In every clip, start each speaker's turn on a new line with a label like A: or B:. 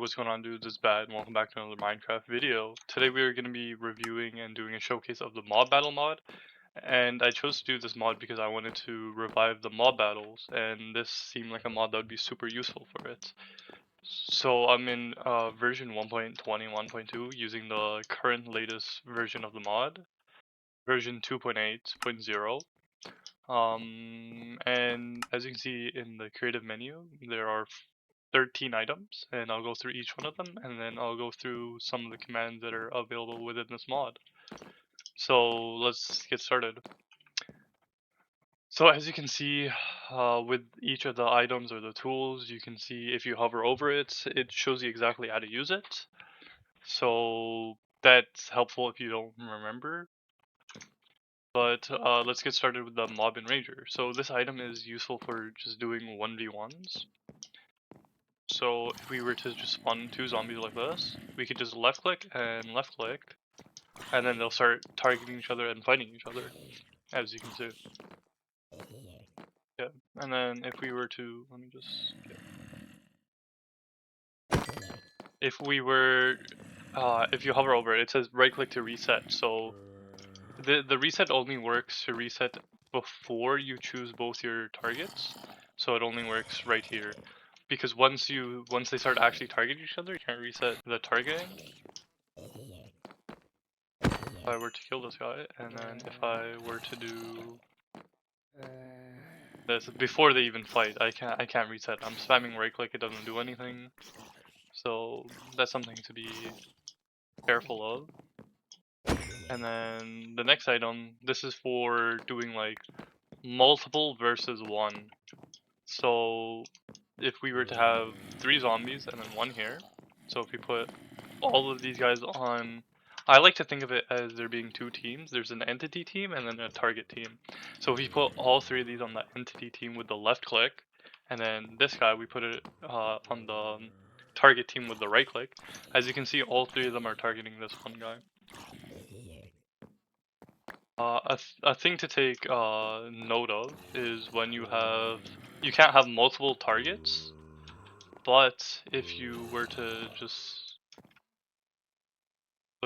A: what's going on, dudes? It's Bad, and welcome back to another Minecraft video. Today we are going to be reviewing and doing a showcase of the mob battle mod, and I chose to do this mod because I wanted to revive the mob battles, and this seemed like a mod that would be super useful for it. So I'm in version 1.20, 1.2, using the current latest version of the mod, version 2.8.0. And as you can see in the creative menu, there are 13 items, and I'll go through each one of them, and then I'll go through some of the commands that are available within this mod. So let's get started. So as you can see, with each of the items or the tools, you can see if you hover over it, it shows you exactly how to use it. So that's helpful if you don't remember. But let's get started with the Mob Enrager. So this item is useful for just doing 1v1s. So if we were to just spawn two zombies like this, we could just left click, and then they'll start targeting each other and fighting each other, as you can see. Yeah, and then if we were to, let me just, if we were, if you hover over it, it says right click to reset. So the reset only works to reset before you choose both your targets. So it only works right here, because once they start actually targeting each other, you can't reset the targeting. If I were to kill this guy, and then if I were to do this before they even fight, I can't reset. I'm spamming right click, it doesn't do anything. So that's something to be careful of. And then the next item, this is for doing like multiple versus one. So if we were to have 3 zombies and then 1 here, so if we put all of these guys on, I like to think of it as there being 2 teams. There's an entity team and then a target team. So if we put all 3 of these on the entity team with the left click, and then this guy we put it on the target team with the right click, as you can see all 3 of them are targeting this one guy. A thing to take note of is when you can't have multiple targets, but if you were to just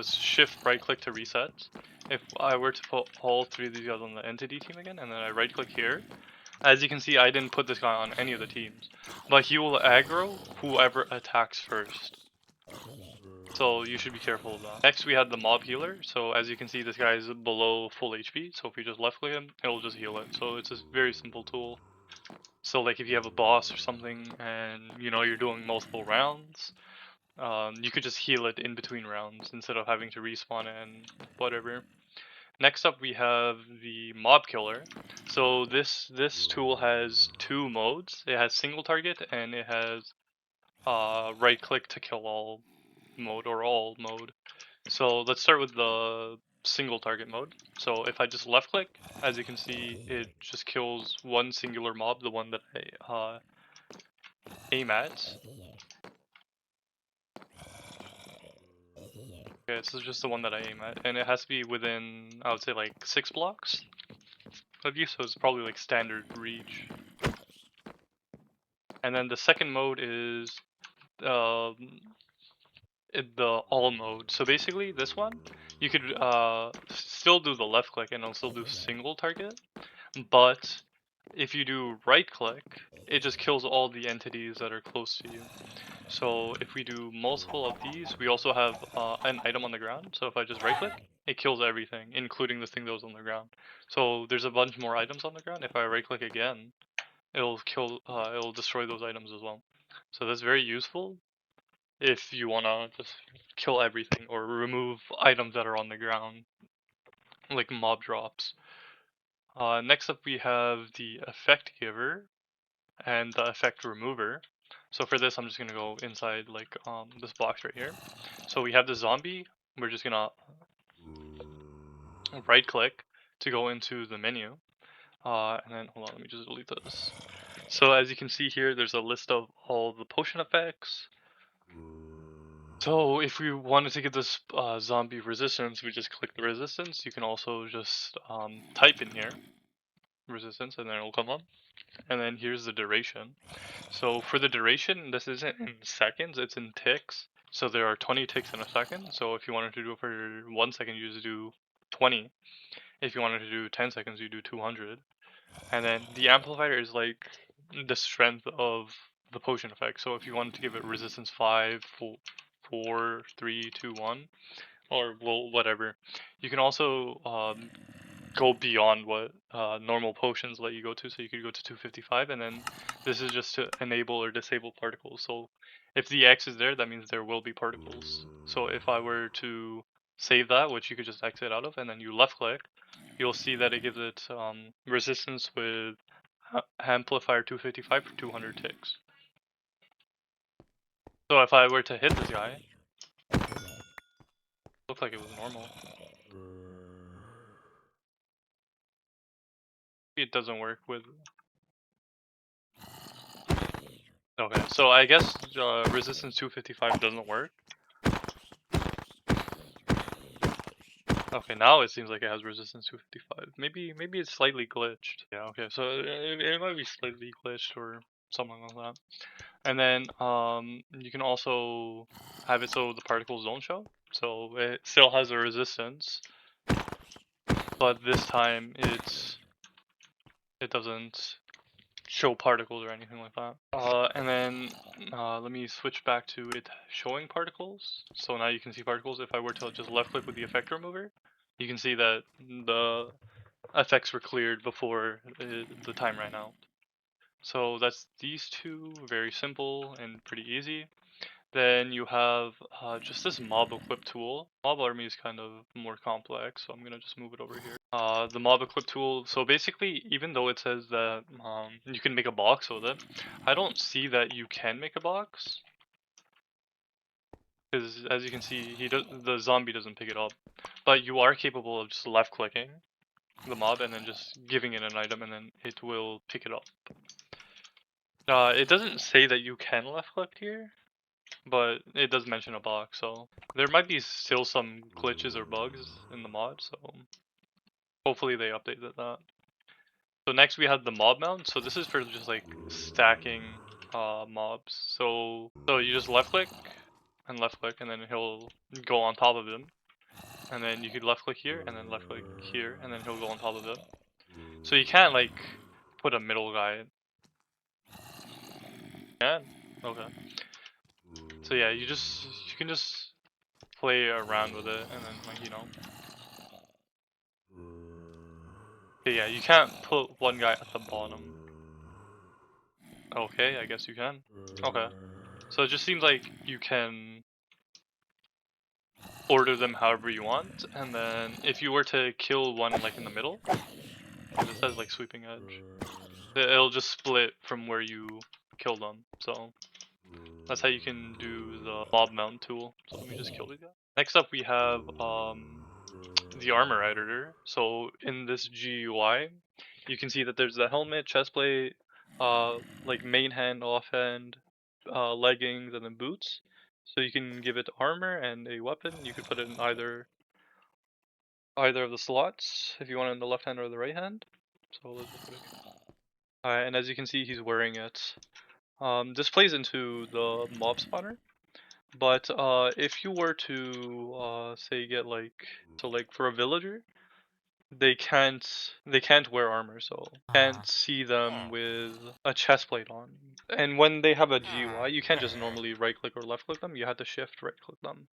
A: shift right click to reset, if I were to put all 3 of these guys on the entity team again, and then I right click here, as you can see I didn't put this guy on any of the teams, but he will aggro whoever attacks first. So you should be careful of that. Next we have the mob healer. So as you can see, this guy is below full HP. So if we just left click him, it'll just heal it. So it's a very simple tool. So like if you have a boss or something and you're doing multiple rounds, you could just heal it in between rounds instead of having to respawn it and whatever. Next up we have the mob killer. So this tool has 2 modes. It has single target and it has right click to kill all mode or all mode. So let's start with the single target mode. So if I just left click, as you can see, it just kills one singular mob, the one that I aim at. Okay, this is just the one that I aim at, and it has to be within, I would say, like 6 blocks of you, so it's probably like standard reach. And then the second mode is the all mode. So basically, this one, you could still do the left click and it'll still do single target, but if you do right click, it just kills all the entities that are close to you. So if we do multiple of these, we also have an item on the ground. So if I just right click, it kills everything, including the thing that was on the ground. So there's a bunch more items on the ground. If I right click again, it'll destroy those items as well. So that's very useful if you wanna just kill everything or remove items that are on the ground, like mob drops. Next up we have the effect giver and the effect remover. So for this I'm just gonna go inside like this box right here. So we have the zombie, we're just gonna right click to go into the menu. And then hold on, let me just delete this. So as you can see here, there's a list of all the potion effects. So if we wanted to get this zombie resistance, we just click the resistance. You can also just type in here. resistance, and then it'll come up. And then here's the duration. So for the duration, this isn't in seconds, it's in ticks. So there are 20 ticks in a second. So if you wanted to do it for 1 second, you just do 20. If you wanted to do 10 seconds, you do 200. And then the amplifier is like the strength of the potion effect. So if you wanted to give it resistance 5, 4, 3, 2, 1, or well, whatever, you can also go beyond what normal potions let you go to. So you could go to 255, and then this is just to enable or disable particles. So if the X is there, that means there will be particles. So if I were to save that, which you could just exit out of, and then you left click, you'll see that it gives it resistance with amplifier 255 for 200 ticks. So if I were to hit this guy, looked like it was normal. It doesn't work with. Okay, so I guess resistance 255 doesn't work. Okay, now it seems like it has resistance 255. Maybe it's slightly glitched. Yeah, okay, so it might be slightly glitched or something like that. And then you can also have it so the particles don't show. So it still has a resistance, but this time it doesn't show particles or anything like that. And then let me switch back to it showing particles. So now you can see particles. If I were to just left click with the effect remover, you can see that the effects were cleared before the time ran out. So that's these two, very simple and pretty easy. Then you have just this mob equip tool. Mob army is kind of more complex, so I'm gonna just move it over here. The mob equip tool, so basically, even though it says that you can make a box with it, I don't see that you can make a box. Because as you can see, the zombie doesn't pick it up. But you are capable of just left clicking the mob and then just giving it an item, and then it will pick it up. It doesn't say that you can left click here, but it does mention a box, so there might be still some glitches or bugs in the mod, so hopefully they updated that. So next we have the mob mount. So this is for just like stacking mobs. So you just left click, and then he'll go on top of them. And then you could left click here, and then left click here, and then he'll go on top of them. So you can't like put a middle guy. Yeah. Okay. So yeah, you can just play around with it, and then like Okay, yeah, you can't put one guy at the bottom. Okay, I guess you can. Okay. So it just seems like you can order them however you want, and then if you were to kill one like in the middle, because it says like sweeping edge, it'll just split from where you kill them. So that's how you can do the mob mount tool. So let me just kill these guys. Next up we have the armor editor. So in this GUI, you can see that there's the helmet, chestplate, like main hand, offhand, leggings, and then boots. So you can give it armor and a weapon. You could put it in either of the slots if you want it in the left hand or the right hand. So let's just put it here. Alright, and as you can see, he's wearing it. This plays into the mob spawner. But if you were to say get like for a villager, they can't wear armor, so can't see them with a chest plate on. And when they have a GUI, you can't just normally right click or left click them, you have to shift right click them.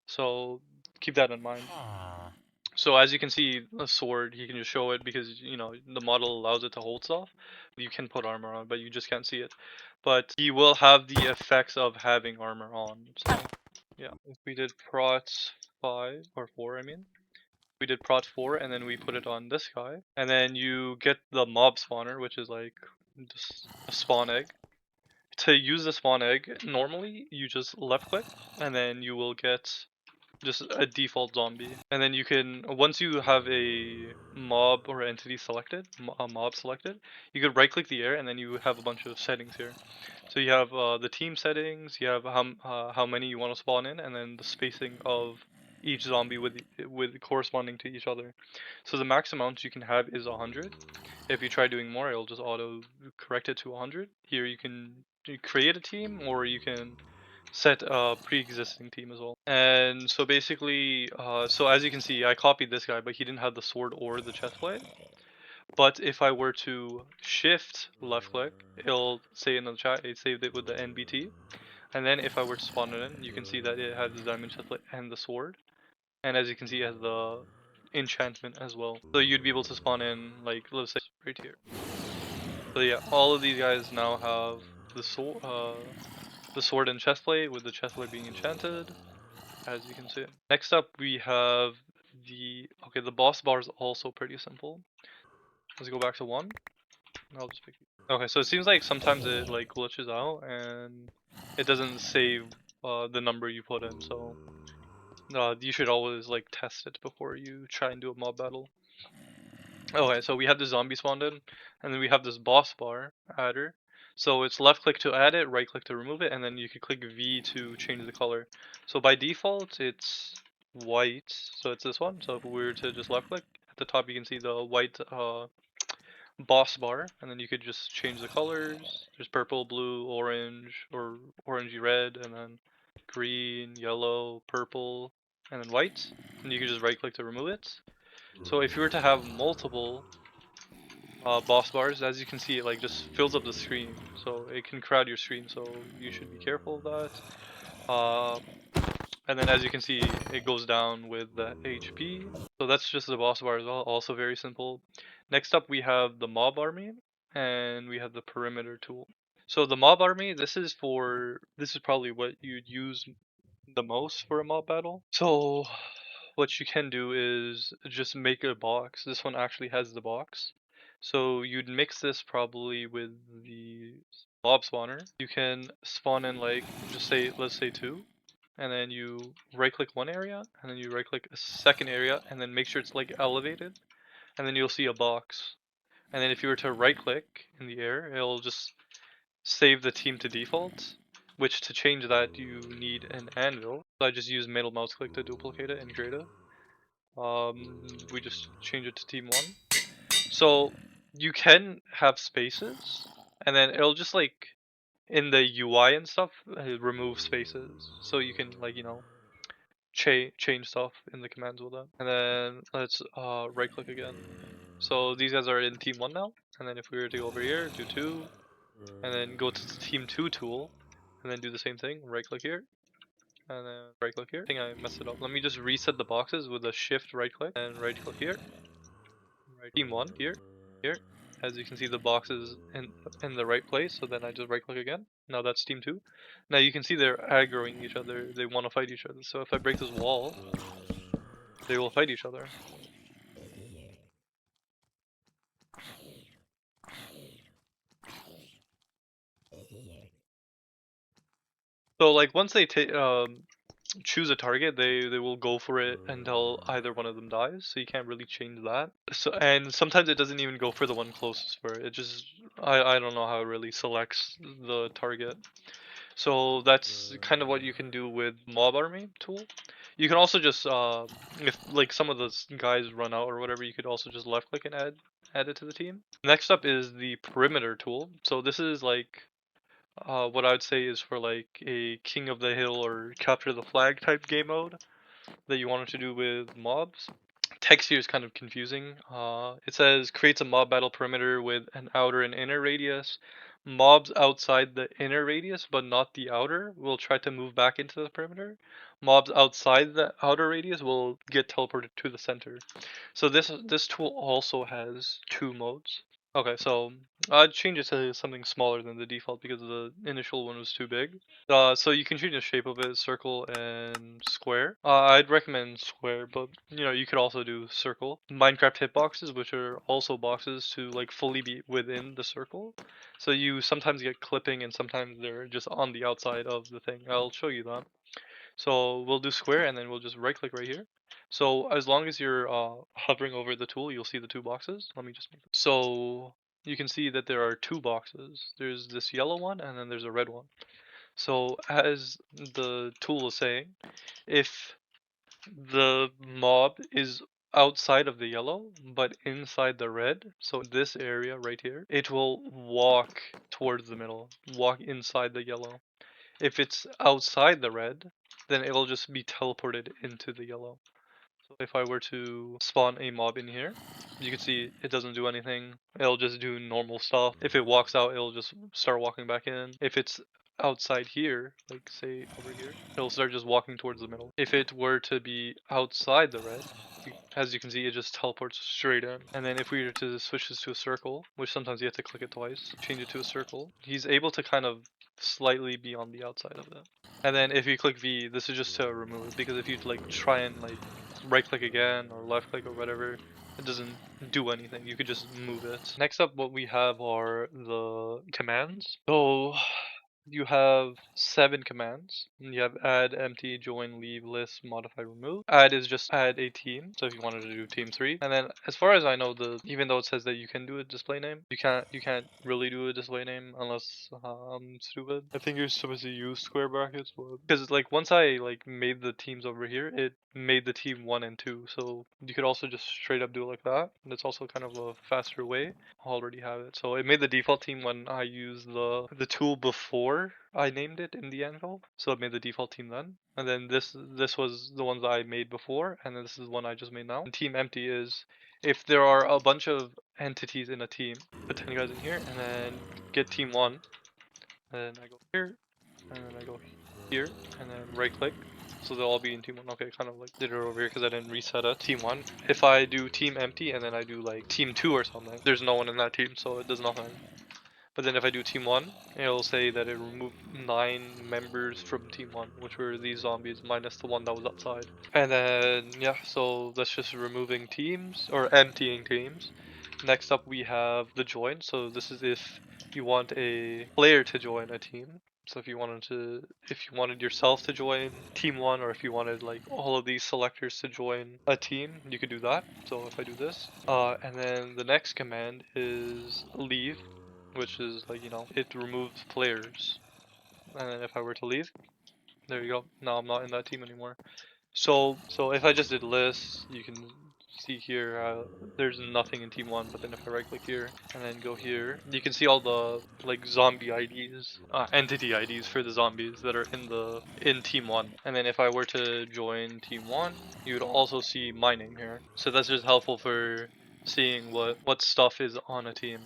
A: So keep that in mind. So as you can see, a sword, you can just show it because the model allows it to hold stuff. You can put armor on, but you just can't see it. But he will have the effects of having armor on. So yeah, if we did prot 5 or 4, I mean. We did prot 4 and then we put it on this guy. And then you get the mob spawner, which is like just a spawn egg. To use the spawn egg, normally you just left click and then you will get just a default zombie. And then you can, once you have a mob or entity selected, a mob selected, you could right click the air and then you have a bunch of settings here. So you have the team settings, you have how many you want to spawn in, and then the spacing of each zombie with corresponding to each other. So the max amount you can have is 100. If you try doing more, it'll just auto correct it to 100. Here you can create a team, or you can set a pre-existing team as well. And so basically, so as you can see, I copied this guy, but he didn't have the sword or the chest plate. But if I were to shift left click, it'll say in the chat it saved it with the NBT. And then if I were to spawn it in, you can see that it has the diamond chest plate and the sword. And as you can see, it has the enchantment as well. So you'd be able to spawn in, like, let's say right here. So yeah, all of these guys now have the sword and chestplate, with the chestplate being enchanted, as you can see. Next up, we have the boss bar is also pretty simple. Let's go back to 1. I'll just pick. Okay, so it seems like sometimes it like glitches out and it doesn't save the number you put in. So you should always like test it before you try and do a mob battle. Okay, so we have the zombie spawned in, and then we have this boss bar adder. So it's left click to add it, right click to remove it, and then you can click V to change the color. So by default, it's white, so it's this one. So if we were to just left click, at the top you can see the white boss bar, and then you could just change the colors. There's purple, blue, orange, or orangey red, and then green, yellow, purple, and then white. And you could just right click to remove it. So if you were to have multiple boss bars, as you can see, it like just fills up the screen, so it can crowd your screen. So you should be careful of that. And then as you can see, it goes down with the HP. So that's just the boss bar as well. Also very simple. Next up, we have the mob army, and we have the perimeter tool. So the mob army, this is probably what you'd use the most for a mob battle. So what you can do is just make a box. This one actually has the box. So you'd mix this probably with the mob spawner. You can spawn in like let's say 2, and then you right click one area, and then you right click a second area, and then make sure it's like elevated, and then you'll see a box. And then if you were to right click in the air, it'll just save the team to default, which to change that you need an anvil. So I just use middle mouse click to duplicate it and create it. We just change it to team 1. So you can have spaces, and then it'll just like in the UI and stuff remove spaces, so you can like change stuff in the commands with that. And then let's right click again. So these guys are in team 1 now, and then if we were to go over here, do 2, and then go to the team 2 tool, and then do the same thing, right click here, and then right click here. I think I messed it up. Let me just reset the boxes with a shift right click, and right click here, right team 1 here, here. As you can see, the box is in the right place, so then I just right click again. Now that's team 2. Now you can see they're aggroing each other, they want to fight each other. So if I break this wall, they will fight each other. So like once they choose a target, they will go for it until either one of them dies. So you can't really change that. So and sometimes it doesn't even go for the one closest for it. It just I don't know how it really selects the target. So that's kind of what you can do with mob army tool. You can also just if like some of those guys run out or whatever, you could also just left click and add it to the team. Next up is the perimeter tool. So this is like what I would say is for like a King of the Hill or Capture the Flag type game mode that you wanted to do with mobs. Text here is kind of confusing. It says creates a mob battle perimeter with an outer and inner radius. Mobs outside the inner radius but not the outer will try to move back into the perimeter. Mobs outside the outer radius will get teleported to the center. So this tool also has 2 modes. Okay, so I'd change it to something smaller than the default because the initial one was too big. So you can change the shape of it, circle and square. I'd recommend square, but you could also do circle. Minecraft hitboxes, which are also boxes to like fully be within the circle. So you sometimes get clipping and sometimes they're just on the outside of the thing. I'll show you that. So we'll do square and then we'll just right click right here. So as long as you're hovering over the tool, you'll see the 2 boxes. Let me just make them. So you can see that there are 2 boxes. There's this yellow one and then there's a red one. So as the tool is saying, if the mob is outside of the yellow, but inside the red. So this area right here, it will walk towards the middle, walk inside the yellow. If it's outside the red, then it'll just be teleported into the yellow. So if I were to spawn a mob in here, you can see it doesn't do anything. It'll just do normal stuff. If it walks out, it'll just start walking back in. If it's outside here, like say over here, it'll start just walking towards the middle. If it were to be outside the red, as you can see, it just teleports straight in. And then if we were to switch this to a circle, which sometimes you have to click it twice, change it to a circle, he's able to kind of slightly be on the outside of it. And then if you click V, this is just to remove it, because if you like try and like right click again or left click or whatever, it doesn't do anything. You could just move it. Next up, what we have are the commands. So you have 7 commands. You have add, empty, join, leave, list, modify, remove. Add is just add a team. So if you wanted to do team 3, and then as far as I know, even though it says that you can do a display name, you can't really do a display name unless I'm stupid. I think you're supposed to use square brackets, but because like once I like made the teams over here, it made the team 1 and 2. So you could also just straight up do it like that. And it's also kind of a faster way. I already have it. So it made the default team when I used the tool before I named it in the anvil. So it made the default team then. And then this was the ones I made before, and then this is the one I just made now. And team empty is if there are a bunch of entities in a team, put 10 guys in here, and then get team 1. And then I go here, and then I go here, and then right click. So they'll all be in team 1. Okay, kind of like did it over here because I didn't reset it. Team 1. If I do team empty and then I do like team 2 or something, there's no one in that team, so it does nothing. But then if I do team 1, it'll say that it removed 9 members from team 1, which were these zombies minus the one that was outside. And then, yeah, so that's just removing teams, or emptying teams. Next up we have the join. So this is if you want a player to join a team. So if you wanted yourself to join team 1, or if you wanted like all of these selectors to join a team, you could do that. So if I do this, and then the next command is leave, which is like, it removes players. And then if I were to leave, there you go. Now I'm not in that team anymore. So if I just did list, you can see here there's nothing in team 1, but then if I right click here and then go here, you can see all the like zombie IDs, entity IDs for the zombies that are in team 1. And then if I were to join team 1, you would also see my name here. So that's just helpful for seeing what stuff is on a team.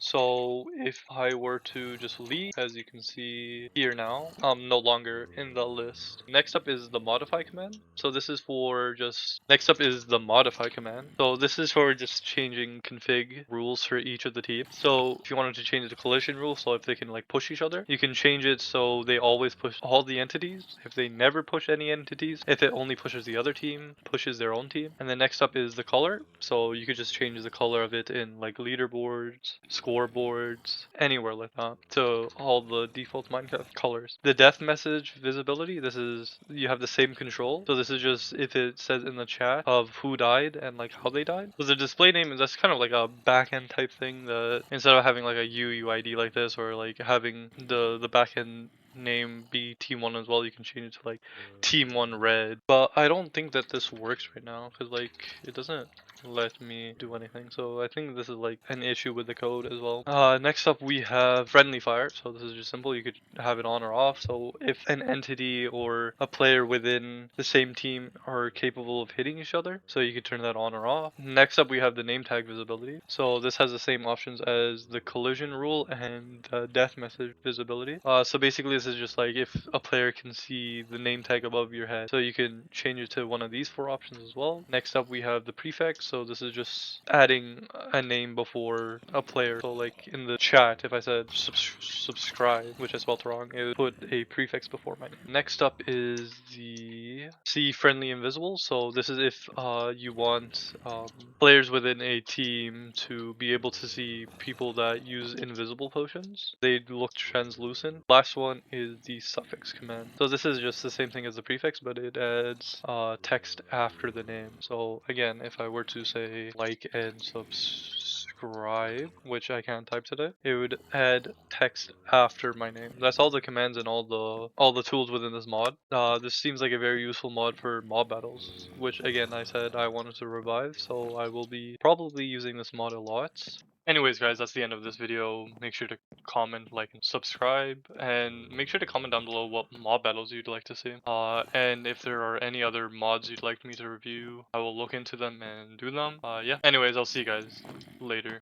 A: So if I were to just leave, as you can see here now, I'm no longer in the list. Next up is the modify command. So this is for just, next up is the modify command. So this is for just changing config rules for each of the teams. So if you wanted to change the collision rule, so if they can like push each other, you can change it so they always push all the entities. If they never push any entities, if it only pushes the other team, pushes their own team. And then next up is the color. So you could just change the color of it in like leaderboards, scoreboards, anywhere like that, to all the default Minecraft colors. The death message visibility, this is, you have the same control. So this is just if it says in the chat of who died and like how they died. So the display name is, that's kind of like a backend type thing, that instead of having like a UUID like this, or like having the backend name be team 1 as well, you can change it to like team 1 red. But I don't think that this works right now because like it doesn't let me do anything. So I think this is like an issue with the code as well. Next up we have friendly fire. So this is just simple. You could have it on or off. So if an entity or a player within the same team are capable of hitting each other, so you could turn that on or off. Next up we have the name tag visibility. So this has the same options as the collision rule and death message visibility. So basically this is just like if a player can see the name tag above your head. So you can change it to one of these 4 options as well. Next up we have the prefix. So this is just adding a name before a player. So like in the chat, if I said subscribe, which I spelled wrong, it would put a prefix before my name. Next up is the see friendly invisible. So this is if you want players within a team to be able to see people that use invisible potions. They look translucent. Last one is the suffix command. So this is just the same thing as the prefix, but it adds text after the name. So again, if I were to say like and subscribe, subscribe, which I can't type today, it would add text after my name. That's all the commands and all the tools within this mod. This seems like a very useful mod for mob battles, which again I said I wanted to revive, so I will be probably using this mod a lot. Anyways, guys, that's the end of this video. Make sure to comment, like, and subscribe, and make sure to comment down below what mob battles you'd like to see. And if there are any other mods you'd like me to review, I will look into them and do them. Yeah. Anyways, I'll see you guys later.